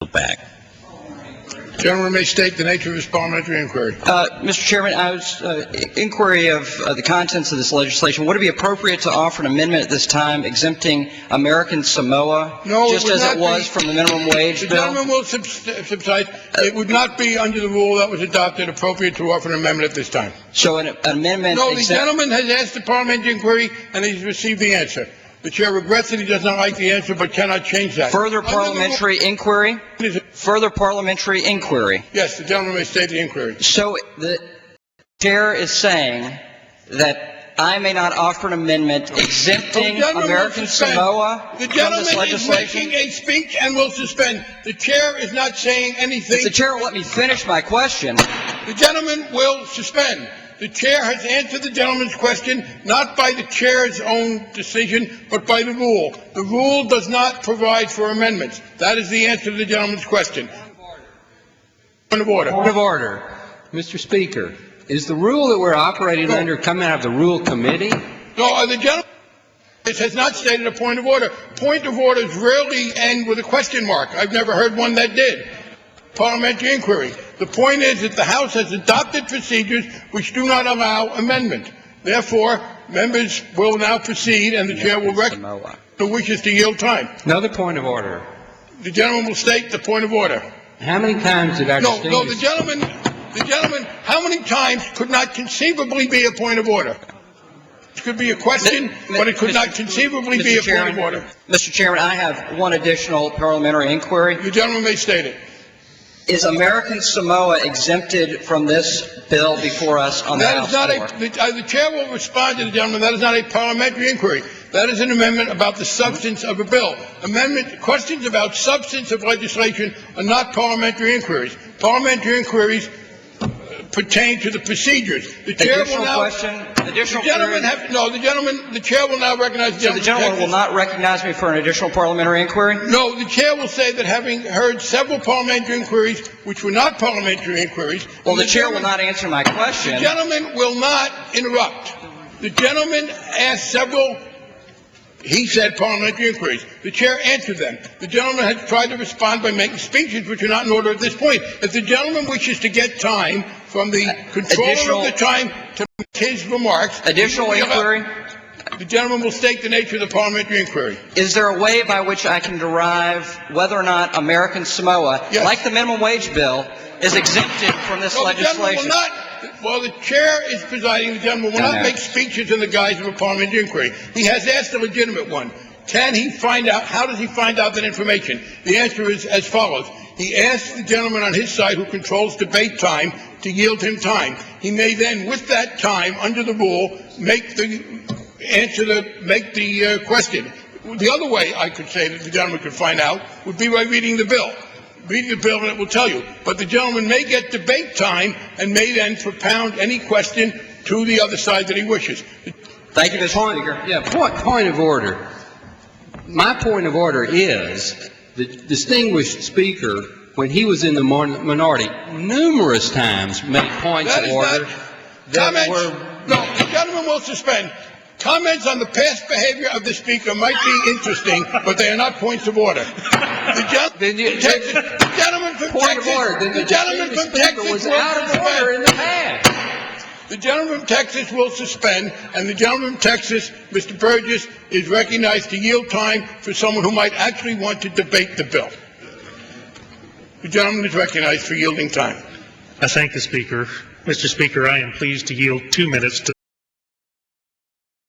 back. The gentleman may state the nature of his parliamentary inquiry. Mr. Chairman, I was inquiry of the contents of this legislation. Would it be appropriate to offer an amendment at this time exempting American Samoa, just as it was from the minimum wage bill? The gentleman will subside. It would not be under the rule that was adopted appropriate to offer an amendment at this time. So an amendment. No, the gentleman has asked the parliamentary inquiry and he's received the answer. The chair regrets that he does not like the answer, but cannot change that. Further parliamentary inquiry? Further parliamentary inquiry. Yes, the gentleman may state the inquiry. So the chair is saying that I may not offer an amendment exempting American Samoa from this legislation? The gentleman is making a speech and will suspend. The chair is not saying anything. If the chair will let me finish my question. The gentleman will suspend. The chair has answered the gentleman's question, not by the chair's own decision, but by the rule. The rule does not provide for amendments. That is the answer to the gentleman's question. Point of order. Point of order. Mr. Speaker, is the rule that we're operating under coming out of the Rule Committee? No, the gentleman has not stated a point of order. Point of orders rarely end with a question mark. I've never heard one that did. Parliamentary inquiry. The point is that the House has adopted procedures which do not allow amendment. Therefore, members will now proceed and the chair will recognize who wishes to yield time. Another point of order. The gentleman will state the point of order. How many times did our No, the gentleman, how many times could not conceivably be a point of order? It could be a question, but it could not conceivably be a point of order. Mr. Chairman, I have one additional parliamentary inquiry. The gentleman may state it. Is American Samoa exempted from this bill before us on the House floor? The chair will respond to the gentleman. That is not a parliamentary inquiry. That is an amendment about the substance of a bill. Questions about substance of legislation are not parliamentary inquiries. Parliamentary inquiries pertain to the procedures. The chair will now. The chair will now recognize the gentleman. So the gentleman will not recognize me for an additional parliamentary inquiry? No, the chair will say that having heard several parliamentary inquiries which were not parliamentary inquiries. Well, the chair will not answer my question. The gentleman will not interrupt. The gentleman asked several, he said, parliamentary inquiries. The chair answered them. The gentleman has tried to respond by making speeches which are not in order at this point. If the gentleman wishes to get time from the controller of the time to make his remarks. Additional inquiry? The gentleman will state the nature of the parliamentary inquiry. Is there a way by which I can derive whether or not American Samoa, like the minimum wage bill, is exempted from this legislation? While the chair is presiding, the gentleman will not make speeches in the guise of a parliamentary inquiry. He has asked a legitimate one. Can he find out, how does he find out that information? The answer is as follows. He asks the gentleman on his side who controls debate time to yield him time. He may then, with that time, under the rule, make the question. The other way I could say that the gentleman could find out would be by reading the bill. Read the bill and it will tell you. But the gentleman may get debate time and may then propound any question to the other side that he wishes. Thank you, Mr. Speaker. Yeah, point of order. My point of order is the distinguished speaker, when he was in the minority, numerous times made points of order that were... No, the gentleman will suspend. Comments on the past behavior of the speaker might be interesting, but they are not points of order. The gentleman from Texas was out of order in the past. The gentleman from Texas will suspend, and the gentleman from Texas, Mr. Burgess, is recognized to yield time for someone who might actually want to debate the bill. The gentleman is recognized for yielding time. I thank the Speaker. Mr. Speaker, I am pleased to yield 2 minutes to